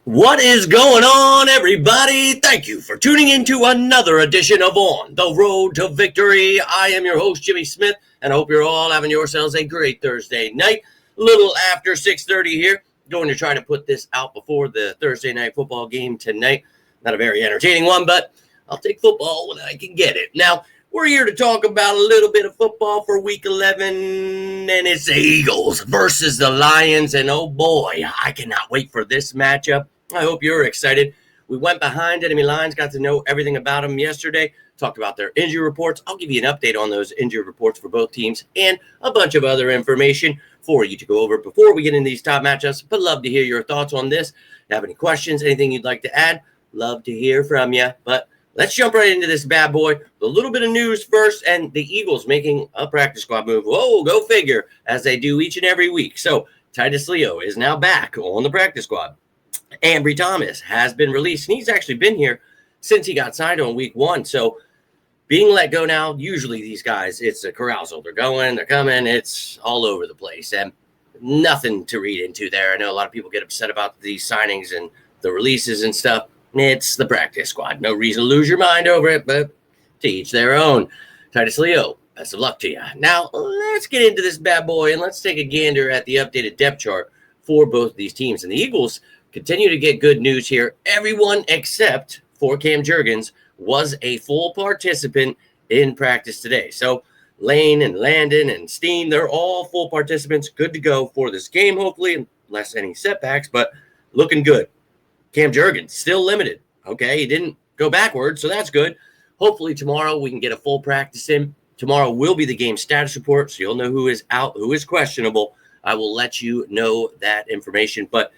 What is going on, everybody? Thank you for tuning in to another edition of On the Road to Victory. I am your host, Jimmy Smith, and I hope you're all having yourselves a great Thursday night. A little after 6:30 here. Going to try to put this out before the Thursday night football game tonight. Not a very entertaining one, but I'll take football when I can get it. Now, we're here to talk about a little bit of football for Week 11, and it's the Eagles versus the Lions. And oh boy, I cannot wait for this matchup. I hope you're excited. We went behind enemy lines, got to know everything about them yesterday, talked about their injury reports. I'll give you an update on those injury reports for both teams and a bunch of other information for you to go over before we get into these top matchups. But love to hear your thoughts on this. If you have any questions, anything you'd like to add, love to hear from you. But let's jump right into this bad boy. A little bit of news first, and the Eagles making a practice squad move. Whoa, go figure, as they do each and every week. So Titus Leo is now back on the practice squad. Ambry Thomas has been released, and he's actually been here since he got signed on week 1. So being let go now, usually these guys, it's a carousal. They're going, they're coming, it's all over the place, and nothing to read into there. I know a lot of people get upset about these signings and the releases and stuff. It's the practice squad. No reason to lose your mind over it, but to each their own. Titus Leo, best of luck to you. Now, let's get into this bad boy, and let's take a gander at the updated depth chart for both of these teams. And the Eagles continue to get good news here. Everyone except for Cam Jurgens was a full participant in practice today. So Lane and Landon and Steen, they're all full participants, good to go for this game, hopefully, unless any setbacks, but looking good. Cam Jurgens, still limited. Okay, he didn't go backwards, so that's good. Hopefully tomorrow we can get a full practice in. Tomorrow will be the game status report, so you'll know who is out, who is questionable. I will let you know that information, but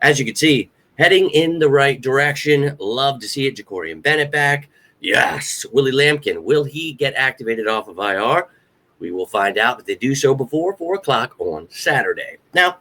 as you can see, heading in the right direction. Love to see it. Jacorian Bennett back. Yes. Willie Lampkin. Will he get activated off of IR? We will find out if they do so before 4 o'clock on Saturday. Now,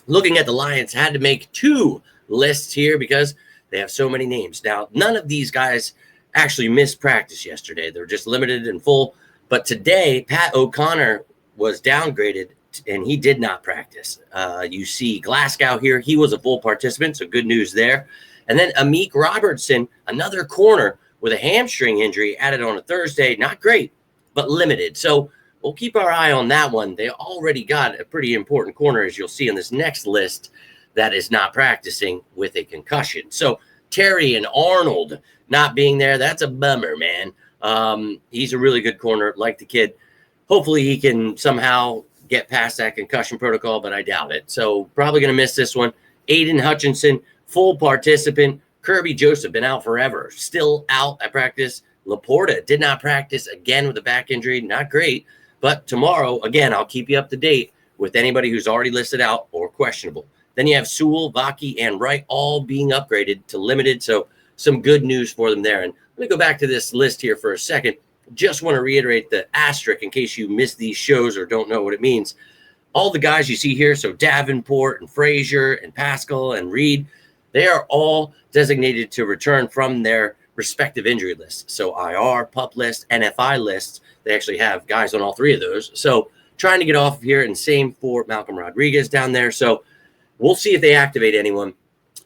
looking at the Lions, had to make 2 lists here because they have so many names. Now, none of these guys actually missed practice yesterday. They're just limited and full. But today, Pat O'Connor was downgraded, and he did not practice. You see Glasgow here. He was a full participant, so good news there. And then Amik Robertson, another corner with a hamstring injury, added on a Thursday. Not great, but limited. So we'll keep our eye on that one. They already got a pretty important corner, as you'll see in this next list, that is not practicing with a concussion. So Terry and Arnold not being there, that's a bummer, man. He's a really good corner, like the kid. Hopefully he can somehow get past that concussion protocol, but I doubt it. So probably going to miss this one. Aiden Hutchinson, full participant. Kirby Joseph, been out forever, still out at practice. Laporta did not practice again with a back injury. Not great. But tomorrow, again, I'll keep you up to date with anybody who's already listed out or questionable. Then you have Sewell, Vaki, and Wright all being upgraded to limited. So some good news for them there. And let me go back to this list here for a second. Just want to reiterate the asterisk in case you missed these shows or don't know what it means. All the guys you see here, so Davenport and Frazier and Pascal and Reed, they are all designated to return from their respective injury lists. So IR, PUP list, NFI lists, they actually have guys on all 3 of those. So trying to get off of here, and same for Malcolm Rodriguez down there. So we'll see if they activate anyone.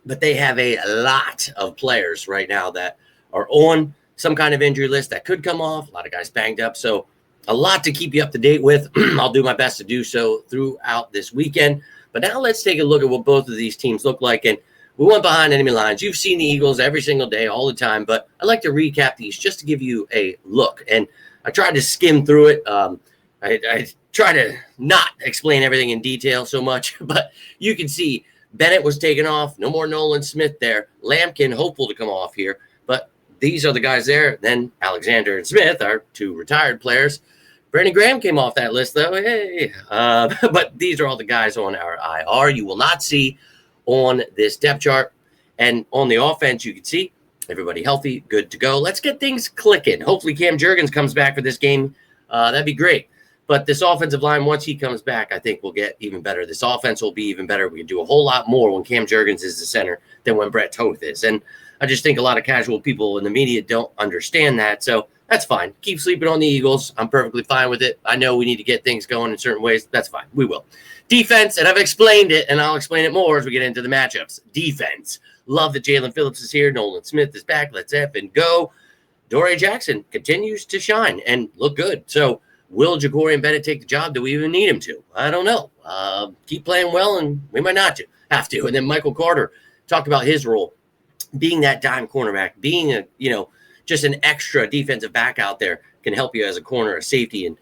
But they have a lot of players right now that are on some kind of injury list that could come off. A lot of guys banged up. So a lot to keep you up to date with. I'll do my best to do so throughout this weekend. But now let's take a look at what both of these teams look like. And we went behind enemy lines. You've seen the Eagles every single day, all the time. But I like to recap these just to give you a look. And I tried to skim through it. I try to not explain everything in detail so much. But you can see Bennett was taken off. No more Nolan Smith there. Lampkin, hopeful to come off here. But these are the guys there. Then Alexander and Smith are 2 retired players. Brandon Graham came off that list, though. Hey, but these are all the guys on our IR you will not see on this depth chart. And on the offense, you can see everybody healthy, good to go. Let's get things clicking. Hopefully Cam Jurgens comes back for this game. That'd be great. But this offensive line, once he comes back, I think we'll get even better. This offense will be even better. We can do a whole lot more when Cam Jurgens is the center than when Brett Toth is. And I just think a lot of casual people in the media don't understand that. So That's fine. Keep sleeping on the Eagles. I'm perfectly fine with it. I know we need to get things going in certain ways. That's fine. We will. Defense, and I've explained it, and I'll explain it more as we get into the matchups. Defense. Love that Jalen Phillips is here. Nolan Smith is back. Let's F and go. Dory Jackson continues to shine and look good. So will Jacorian Bennett take the job? Do we even need him to? I don't know. Keep playing well, and we might not have to. And then Michael Carter talked about his role, being that dime cornerback, being just an extra defensive back out there can help you as a corner, a safety, and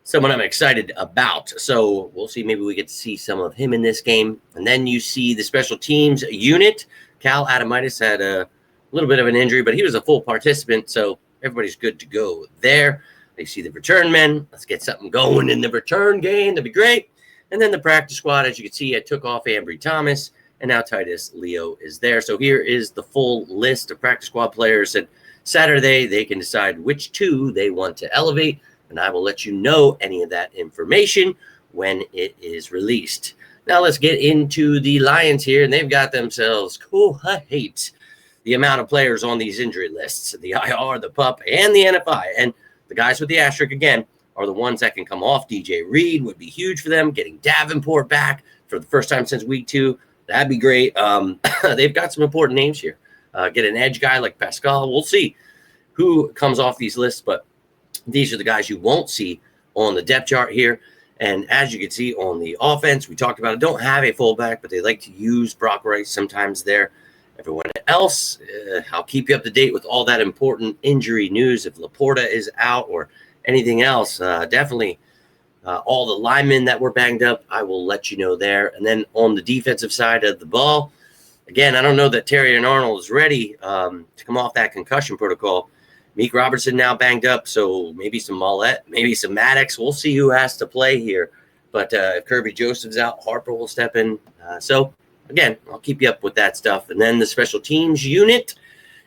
someone I'm excited about. So we'll see. Maybe we get to see some of him in this game. And then you see the special teams unit. Cal Adamitis had a little bit of an injury, but he was a full participant, so everybody's good to go there. They see the return men. Let's get something going in the return game. That'd be great. And then the practice squad, as you can see, I took off Ambry Thomas, and now Titus Leo is there. So here is the full list of practice squad players. And Saturday, they can decide which two they want to elevate, and I will let you know any of that information when it is released. Now let's get into the Lions here, and they've got themselves quite the amount of players on these injury lists, the IR, the PUP, and the NFI. And the guys with the asterisk, again, are the ones that can come off. DJ Reed would be huge for them. Getting Davenport back for the first time since week 2, that'd be great. They've got some important names here. Get an edge guy like Pascal. We'll see who comes off these lists, but these are the guys you won't see on the depth chart here. And as you can see on the offense, we talked about it, don't have a fullback, but they like to use Brock Rice sometimes there. Everyone else, I'll keep you up to date with all that important injury news. If Laporta is out or anything else, definitely all the linemen that were banged up, I will let you know there. And then on the defensive side of the ball, again, I don't know that Terrion Arnold is ready to come off that concussion protocol. Meek Robertson now banged up, so maybe some Mollett, maybe some Maddox. We'll see who has to play here. But if Kirby Joseph's out, Harper will step in. So, again, I'll keep you up with that stuff. And then the special teams unit,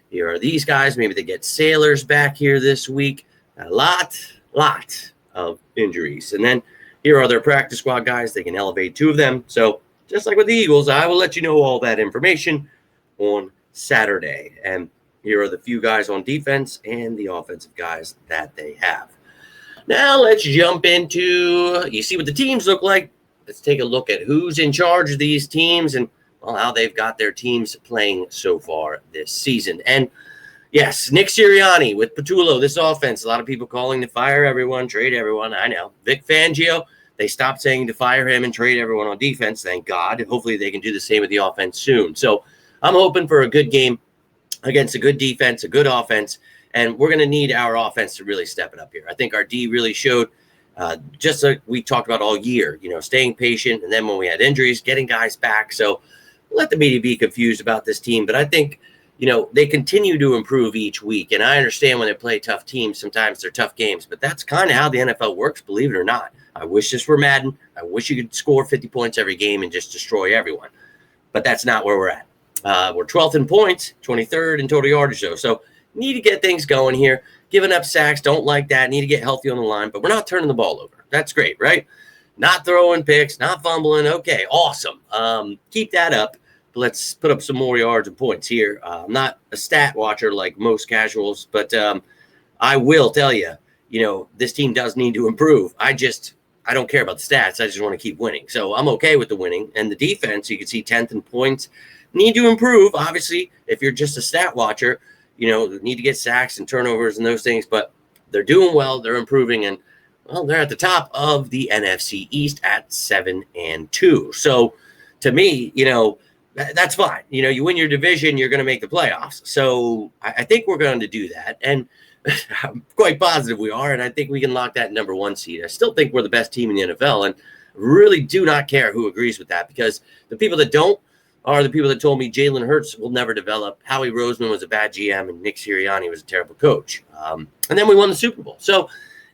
here are these guys. Maybe they get Sailors back here this week. A lot of injuries. And then here are their practice squad guys. They can elevate 2 of them. So, just like with the Eagles, I will let you know all that information on Saturday. And here are the few guys on defense and the offensive guys that they have. Now let's jump into, you see what the teams look like. Let's take a look at who's in charge of these teams and how they've got their teams playing so far this season. And yes, Nick Sirianni with Patullo, this offense, a lot of people calling to fire everyone, trade everyone. I know. Vic Fangio, they stopped saying to fire him and trade everyone on defense, thank God. Hopefully they can do the same with the offense soon. So I'm hoping for a good game against a good defense, a good offense, and we're going to need our offense to really step it up here. I think our D really showed, just like we talked about all year, staying patient, and then when we had injuries, getting guys back. So let the media be confused about this team, but I think, they continue to improve each week, and I understand when they play tough teams, sometimes they're tough games, but that's kind of how the NFL works, believe it or not. I wish this were Madden. I wish you could score 50 points every game and just destroy everyone, but that's not where we're at. We're 12th in points, 23rd in total yardage, though. So need to get things going here. Giving up sacks, don't like that. Need to get healthy on the line, but we're not turning the ball over. That's great, right? Not throwing picks, not fumbling. Okay, awesome. Keep that up. But let's put up some more yards and points here. I'm not a stat watcher like most casuals, but I will tell you, this team does need to improve. I don't care about the stats. I just want to keep winning. So I'm okay with the winning. And the defense, you can see 10th in points. Need to improve, obviously. If you're just a stat watcher, need to get sacks and turnovers and those things, but they're doing well, they're improving, and they're at the top of the NFC East at 7-2. So to me, that's fine. You win your division, you're going to make the playoffs. So I think we're going to do that, and I'm quite positive we are, and I think we can lock that number 1 seed. I still think we're the best team in the NFL, and really do not care who agrees with that, because the people that don't are the people that told me Jalen Hurts will never develop, Howie Roseman was a bad GM, and Nick Sirianni was a terrible coach. And then we won the Super Bowl. So,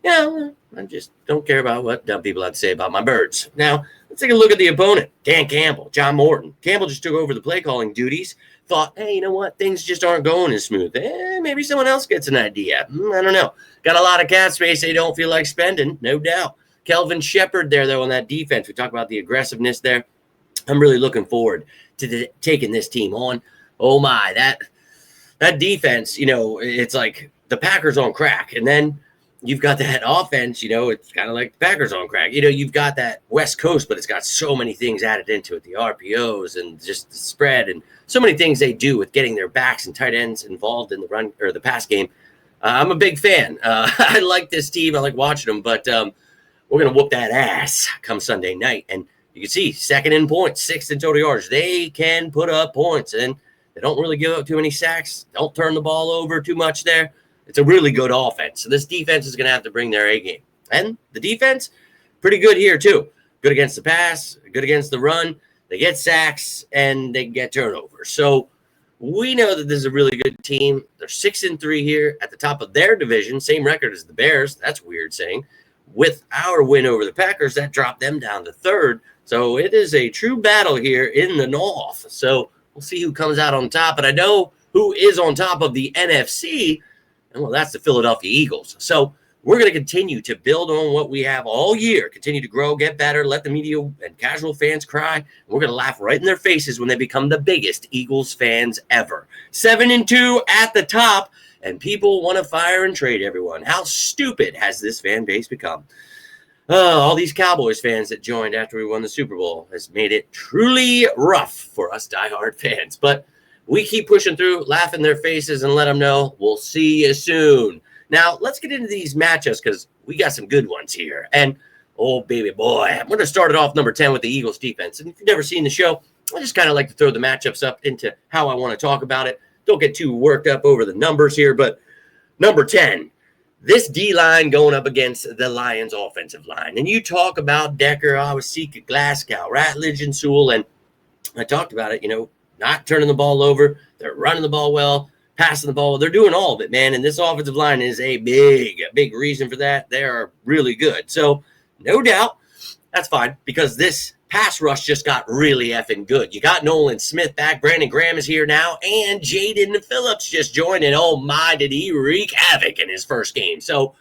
I just don't care about what dumb people have to say about my birds. Now, let's take a look at the opponent. Dan Campbell, John Morton. Campbell just took over the play calling duties. Thought, hey, you know what? Things just aren't going as smooth. Maybe someone else gets an idea. I don't know. Got a lot of cap space they don't feel like spending, no doubt. Kelvin Shepard there, though, on that defense. We talked about the aggressiveness there. I'm really looking forward to taking this team on. Oh, my. That defense, it's like the Packers on crack. And then you've got that offense, it's kind of like the Packers on crack. You've got that West Coast, but it's got so many things added into it, the RPOs and just the spread and so many things they do with getting their backs and tight ends involved in the run or the pass game. I'm a big fan. I like this team. I like watching them, but we're going to whoop that ass come Sunday night. And you can see second in points, sixth in total yards. They can put up points, and they don't really give up too many sacks. Don't turn the ball over too much there. It's a really good offense. So this defense is going to have to bring their A game. And the defense, pretty good here too. Good against the pass, good against the run. They get sacks, and they get turnovers. So we know that this is a really good team. They're 6-3 here at the top of their division. Same record as the Bears. That's weird saying. With our win over the Packers, that dropped them down to third. So it is a true battle here in the North. So we'll see who comes out on top. But I know who is on top of the NFC. And well, that's the Philadelphia Eagles. So we're going to continue to build on what we have all year, continue to grow, get better, let the media and casual fans cry. And we're going to laugh right in their faces when they become the biggest Eagles fans ever. 7-2 at the top, and people want to fire and trade everyone. How stupid has this fan base become? All these Cowboys fans that joined after we won the Super Bowl has made it truly rough for us diehard fans. But we keep pushing through, laugh in their faces, and let them know we'll see you soon. Now, let's get into these matchups because we got some good ones here. And, oh, baby boy, I'm going to start it off number 10 with the Eagles defense. And if you've never seen the show, I just kind of like to throw the matchups up into how I want to talk about it. Don't get too worked up over the numbers here, but number 10, this D-line going up against the Lions offensive line. And you talk about Decker, Awosika, Glasgow, Ratledge, and Sewell, and I talked about it, not turning the ball over. They're running the ball well, passing the ball. They're doing all of it, man. And this offensive line is a big reason for that. They are really good. So no doubt that's fine because this pass rush just got really effing good. You got Nolan Smith back. Brandon Graham is here now. And Jaden Phillips just joined. And oh my, did he wreak havoc in his first game. So,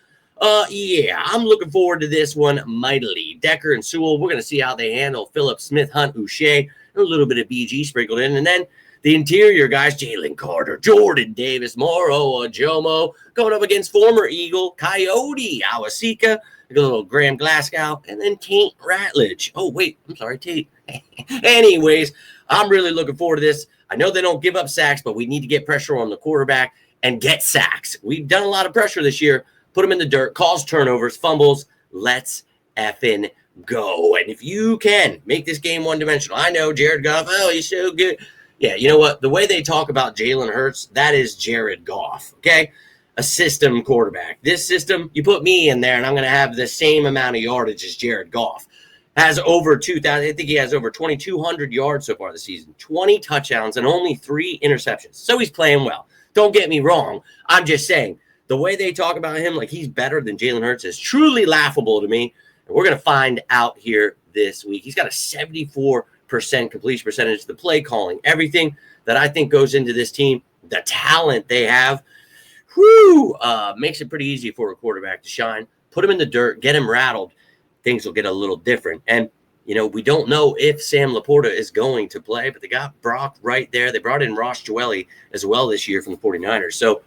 yeah, I'm looking forward to this one mightily. Decker and Sewell, we're going to see how they handle Phillips, Smith, Hunt, Uche. A little bit of BG sprinkled in. And then the interior guys, Jalen Carter, Jordan Davis, Moro, Jomo, going up against former Eagle, Coyote, Awosika, a little Graham Glasgow, and then Tate Ratledge. Oh, wait, I'm sorry, Tate. Anyways, I'm really looking forward to this. I know they don't give up sacks, but we need to get pressure on the quarterback and get sacks. We've done a lot of pressure this year. Put them in the dirt, cause turnovers, fumbles. Let's effing go. And if you can make this game one-dimensional, I know Jared Goff, oh, he's so good. Yeah, you know what? The way they talk about Jalen Hurts, that is Jared Goff, okay? A system quarterback. This system, you put me in there, and I'm going to have the same amount of yardage as Jared Goff. Has over 2,000, I think he has over 2,200 yards so far this season, 20 touchdowns, and only 3 interceptions. So he's playing well. Don't get me wrong. I'm just saying, the way they talk about him like he's better than Jalen Hurts is truly laughable to me. And we're going to find out here this week. He's got a 74% completion percentage, the play calling, everything that I think goes into this team, the talent they have, makes it pretty easy for a quarterback to shine. Put him in the dirt, get him rattled. Things will get a little different. And, we don't know if Sam Laporta is going to play, but they got Brock right there. They brought in Ross Joelle as well this year from the 49ers. So,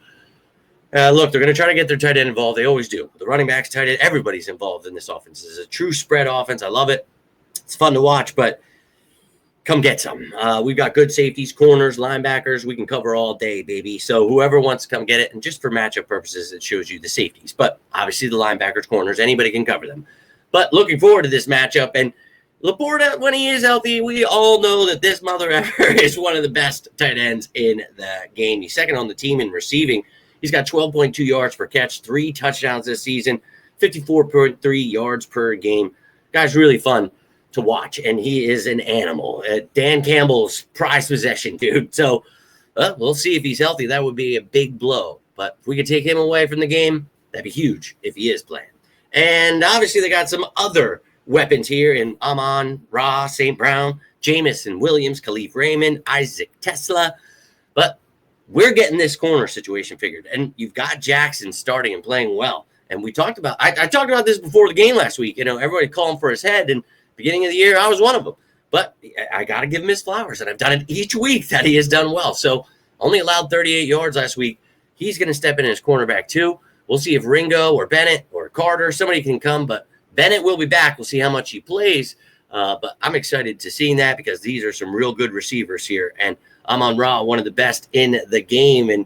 look, they're going to try to get their tight end involved. They always do. The running backs, tight end, everybody's involved in this offense. This is a true spread offense. I love it. It's fun to watch, but come get some. We've got good safeties, corners, linebackers. We can cover all day, baby. So whoever wants to come get it, and just for matchup purposes, it shows you the safeties. But obviously the linebackers, corners, anybody can cover them. But looking forward to this matchup. And Laporta, when he is healthy, we all know that this mother effer is one of the best tight ends in the game. He's second on the team in receiving. He's got 12.2 yards per catch, 3 touchdowns this season, 54.3 yards per game. Guy's really fun to watch, and he is an animal. Dan Campbell's prized possession, dude. So we'll see if he's healthy. That would be a big blow. But if we could take him away from the game, that'd be huge if he is playing. And obviously they got some other weapons here in Amon, Ra, St. Brown, Jamison Williams, Khalif Raymond, Isaac Tesla. But we're getting this corner situation figured. And you've got Jackson starting and playing well. And we talked about, I talked about this before the game last week. Everybody calling for his head. And beginning of the year, I was one of them. But I got to give him his flowers. And I've done it each week that he has done well. So only allowed 38 yards last week. he's going to step in as cornerback too. We'll see if Ringo or Bennett or Carter, somebody can come, but Bennett will be back. We'll see how much he plays. But I'm excited to seeing that because these are some real good receivers here. And Amon-Ra, one of the best in the game. And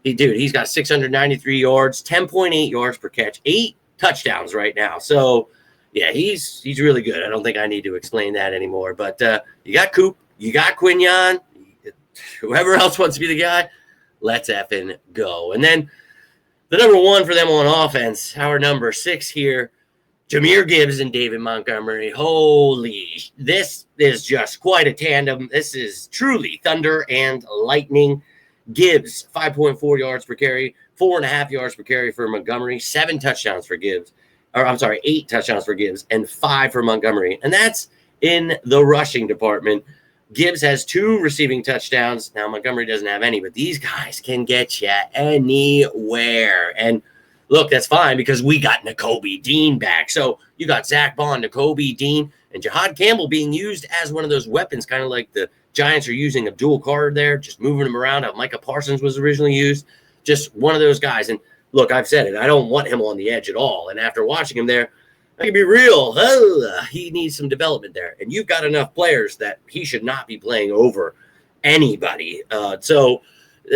he's got 693 yards, 10.8 yards per catch, 8 touchdowns right now. So, yeah, he's really good. I don't think I need to explain that anymore. But you got Coop, you got Quinyon, whoever else wants to be the guy, let's effing go. And then the number one for them on offense, our number 6 here, Jahmyr Gibbs and David Montgomery. Holy, this is just quite a tandem. This is truly thunder and lightning. Gibbs, 5.4 yards per carry, 4.5 yards per carry for Montgomery, 7 touchdowns for Gibbs. 8 touchdowns for Gibbs and 5 for Montgomery. And that's in the rushing department. Gibbs has 2 receiving touchdowns. Now, Montgomery doesn't have any, but these guys can get you anywhere. And look, that's fine because we got Nakobe Dean back. So you got Zach Bond, Nakobe Dean, and Jihad Campbell being used as one of those weapons, kind of like the Giants are using Abdul Carter there, just moving him around how Micah Parsons was originally used. Just one of those guys. And look, I've said it. I don't want him on the edge at all. And after watching him there, I can be real. He needs some development there. And you've got enough players that he should not be playing over anybody. So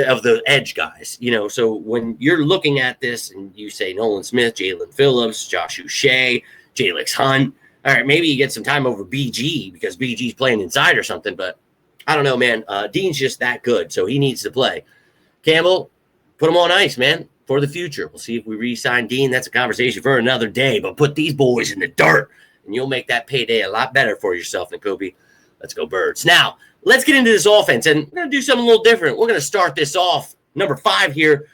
of the edge guys, so when you're looking at this and you say Nolan Smith, Jalen Phillips, Josh Uche, Jalix Hunt, all right, maybe you get some time over BG because BG's playing inside or something, but I don't know, man. Dean's just that good, so he needs to play. Campbell, put him on ice, man, for the future. We'll see if we re-sign Dean. That's a conversation for another day, but put these boys in the dirt, and you'll make that payday a lot better for yourself, Nakobe. Let's go Birds. Now, let's get into this offense, and we're going to do something a little different. We're going to start this off, number 5 here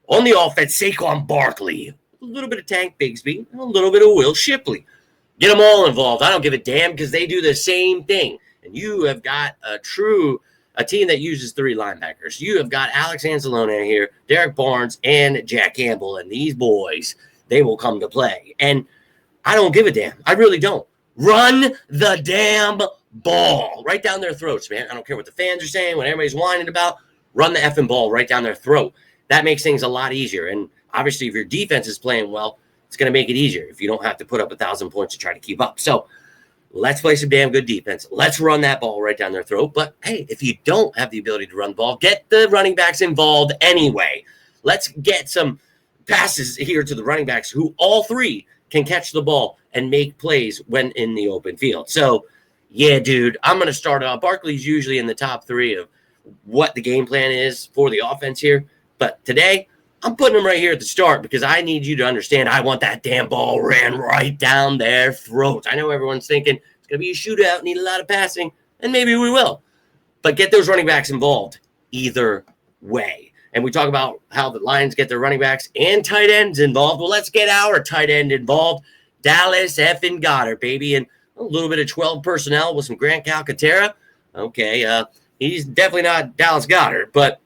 on the offense, Saquon Barkley. A little bit of Tank Bigsby, a little bit of Will Shipley. Get them all involved. I don't give a damn because they do the same thing. And you have got a team that uses 3 linebackers. You have got Alex Anzalone here, Derek Barnes, and Jack Campbell. And these boys, they will come to play. And I don't give a damn. I really don't. Run the damn ball right down their throats, man. I don't care what the fans are saying, what everybody's whining about. Run the effing ball right down their throat. That makes things a lot easier. And obviously, if your defense is playing well, it's going to make it easier if you don't have to put up 1,000 points to try to keep up. So let's play some damn good defense. Let's run that ball right down their throat. But, hey, if you don't have the ability to run the ball, get the running backs involved anyway. Let's get some passes here to the running backs who all 3 can catch the ball and make plays when in the open field. So, yeah, dude, I'm going to start off. Barkley's usually in the top 3 of what the game plan is for the offense here. But today, I'm putting him right here at the start because I need you to understand I want that damn ball ran right down their throats. I know everyone's thinking it's going to be a shootout, need a lot of passing, and maybe we will. But get those running backs involved either way. And we talk about how the Lions get their running backs and tight ends involved. Well, let's get our tight end involved. Dallas effing Goedert, baby. And a little bit of 12 personnel with some Grant Calcaterra. Okay, he's definitely not Dallas Goedert, but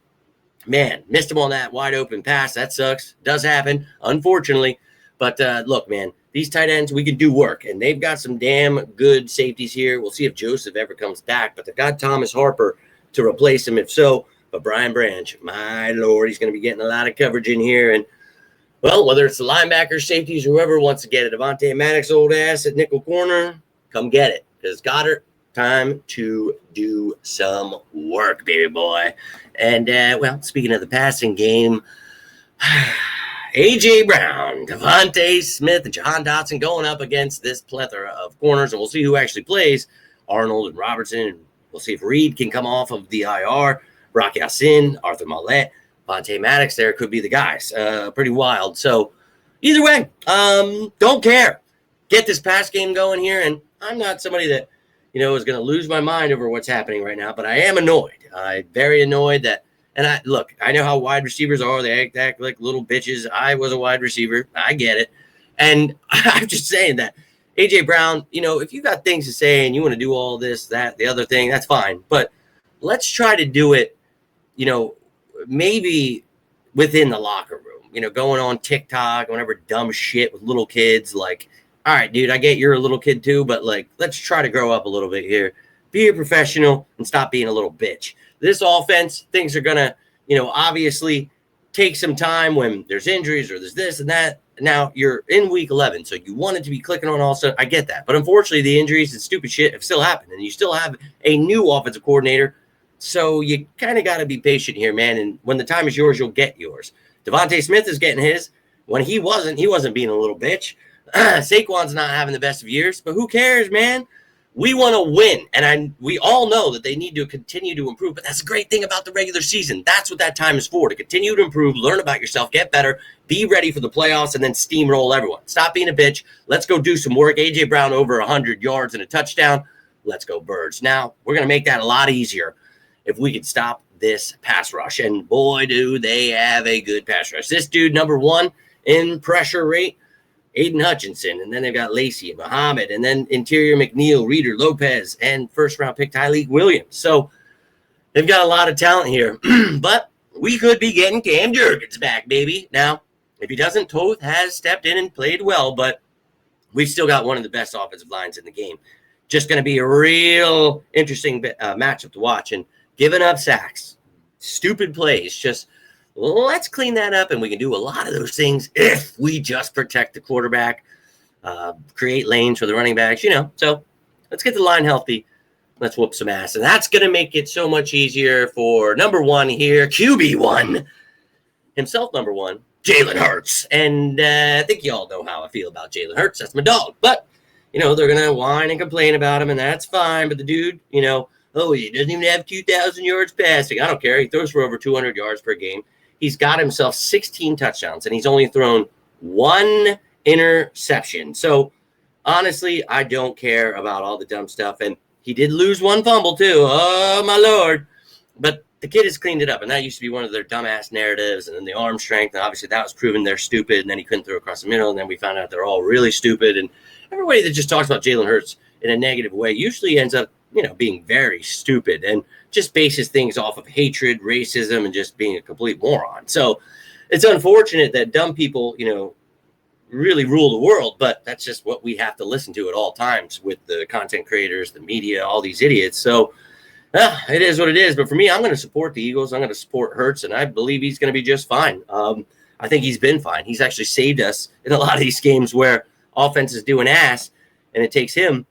man, missed him on that wide open pass. That sucks. Does happen, unfortunately. But look, man, these tight ends, we can do work. And they've got some damn good safeties here. We'll see if Joseph ever comes back. But they've got Thomas Harper to replace him if so. But Brian Branch, my Lord, he's going to be getting a lot of coverage in here. And, well, whether it's the linebackers, safeties, whoever wants to get it, Avonte Maddox, old ass at nickel corner, come get it. Because Goddard, time to do some work, baby boy. And, well, speaking of the passing game, A.J. Brown, Devontae Smith, and Jahan Dotson going up against this plethora of corners. And we'll see who actually plays, Arnold and Robertson. And we'll see if Reed can come off of the IR. Brock Yassin, Arthur Mollett, Vontae Maddox there could be the guys. Pretty wild. So either way, don't care. Get this pass game going here. And I'm not somebody that, is going to lose my mind over what's happening right now, but I am annoyed. I'm very annoyed that, and I know how wide receivers are. They act like little bitches. I was a wide receiver. I get it. And I'm just saying that A.J. Brown, if you got things to say and you want to do all this, that, the other thing, that's fine. But let's try to do it, maybe within the locker room, going on TikTok, whatever dumb shit with little kids. Like, all right, dude, I get you're a little kid too, but like, let's try to grow up a little bit here. Be a professional and stop being a little bitch. This offense, things are going to, obviously take some time when there's injuries or there's this and that. Now you're in week 11, so you wanted to be clicking on all stuff. I get that. But unfortunately, the injuries and stupid shit have still happened, and you still have a new offensive coordinator. So you kind of got to be patient here, man. And when the time is yours, you'll get yours. Devontae Smith is getting his. When he wasn't being a little bitch. Saquon's not having the best of years, but who cares, man? We want to win, and we all know that they need to continue to improve, but that's the great thing about the regular season. That's what that time is for, to continue to improve, learn about yourself, get better, be ready for the playoffs, and then steamroll everyone. Stop being a bitch. Let's go do some work. A.J. Brown over 100 yards and a touchdown. Let's go, Birds. Now, we're going to make that a lot easier if we can stop this pass rush, and boy, do they have a good pass rush. This dude, number one in pressure rate, Aiden Hutchinson, and then they've got Lacey and Muhammad, and then interior McNeil, Reader, Lopez, and first-round pick Tyleek Williams. So they've got a lot of talent here, but we could be getting Cam Jurgens back, baby. Now, if he doesn't, Toth has stepped in and played well, but we've still got one of the best offensive lines in the game. Just going to be a real interesting matchup to watch, and giving up sacks, stupid plays, just – let's clean that up, and we can do a lot of those things if we just protect the quarterback, create lanes for the running backs, So let's get the line healthy. Let's whoop some ass. And that's going to make it so much easier for number one here, QB1, himself number one, Jalen Hurts. And I think you all know how I feel about Jalen Hurts. That's my dog. But, they're going to whine and complain about him, and that's fine. But the dude, he doesn't even have 2,000 yards passing. I don't care. He throws for over 200 yards per game. He's got himself 16 touchdowns, and he's only thrown one interception. So, honestly, I don't care about all the dumb stuff. And he did lose one fumble, too. Oh, my Lord. But the kid has cleaned it up, and that used to be one of their dumbass narratives. And then the arm strength, and obviously that was proven they're stupid, and then he couldn't throw across the middle, and then we found out they're all really stupid. And everybody that just talks about Jalen Hurts in a negative way usually ends up, being very stupid and just bases things off of hatred, racism, and just being a complete moron. So it's unfortunate that dumb people, really rule the world, but that's just what we have to listen to at all times with the content creators, the media, all these idiots. So it is what it is. But for me, I'm going to support the Eagles. I'm going to support Hurts, and I believe he's going to be just fine. I think he's been fine. He's actually saved us in a lot of these games where offenses do an ass, and it takes him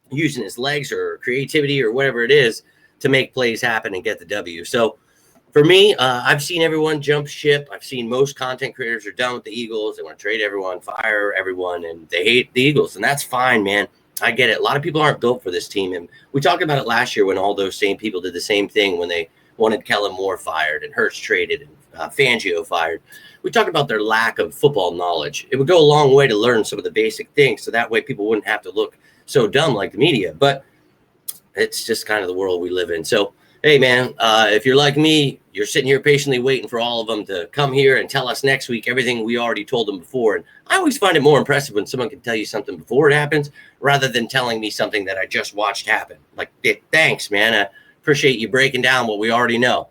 using his legs or creativity or whatever it is to make plays happen and get the W. So for me, I've seen everyone jump ship. I've seen most content creators are done with the Eagles. They want to trade everyone, fire everyone, and they hate the Eagles. And that's fine, man. I get it. A lot of people aren't built for this team. And we talked about it last year when all those same people did the same thing when they wanted Kellen Moore fired and Hurts traded and Fangio fired. We talked about their lack of football knowledge. It would go a long way to learn some of the basic things, so that way people wouldn't have to look so dumb like the media. But it's just kind of the world we live in. So, hey, man, if you're like me, you're sitting here patiently waiting for all of them to come here and tell us next week everything we already told them before. And I always find it more impressive when someone can tell you something before it happens rather than telling me something that I just watched happen. Like, thanks, man. I appreciate you breaking down what we already know.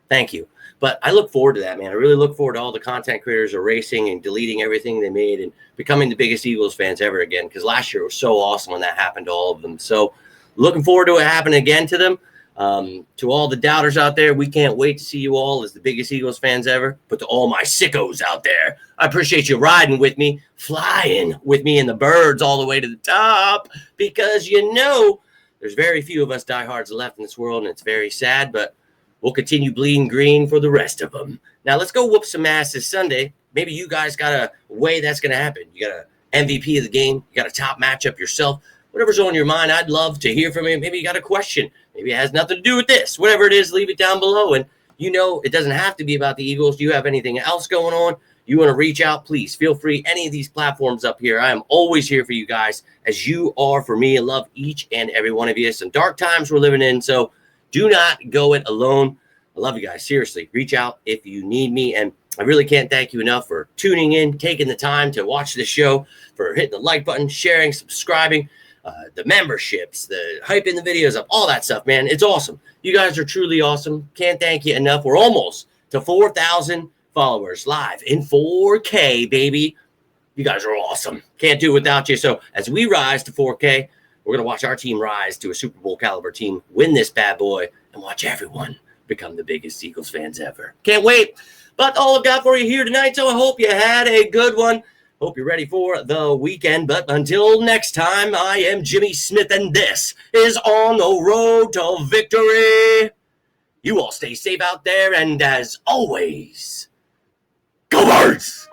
Thank you. But I look forward to that, man. I really look forward to all the content creators erasing and deleting everything they made and becoming the biggest Eagles fans ever again, because last year was so awesome when that happened to all of them. So looking forward to it happening again to them. To all the doubters out there, we can't wait to see you all as the biggest Eagles fans ever. But to all my sickos out there, I appreciate you riding with me, flying with me in the birds all the way to the top, because there's very few of us diehards left in this world, and it's very sad, but we'll continue bleeding green for the rest of them. Now, let's go whoop some ass this Sunday. Maybe you guys got a way that's going to happen. You got an MVP of the game. You got a top matchup yourself. Whatever's on your mind, I'd love to hear from you. Maybe you got a question. Maybe it has nothing to do with this. Whatever it is, leave it down below. And it doesn't have to be about the Eagles. Do you have anything else going on? You want to reach out, please feel free. Any of these platforms up here, I am always here for you guys, as you are for me. I love each and every one of you. Some dark times we're living in, so do not go it alone. I love you guys. Seriously, reach out if you need me. And I really can't thank you enough for tuning in, taking the time to watch the show, for hitting the like button, sharing, subscribing, the memberships, the hyping the videos up, all that stuff, man. It's awesome. You guys are truly awesome. Can't thank you enough. We're almost to 4,000 followers live in 4K, baby. You guys are awesome. Can't do it without you. So as we rise to 4K, we're going to watch our team rise to a Super Bowl caliber team, win this bad boy, and watch everyone become the biggest Eagles fans ever. Can't wait. But all I've got for you here tonight, so I hope you had a good one. Hope you're ready for the weekend. But until next time, I am Jimmy Smith, and this is On the Road to Victory. You all stay safe out there, and as always, go Birds!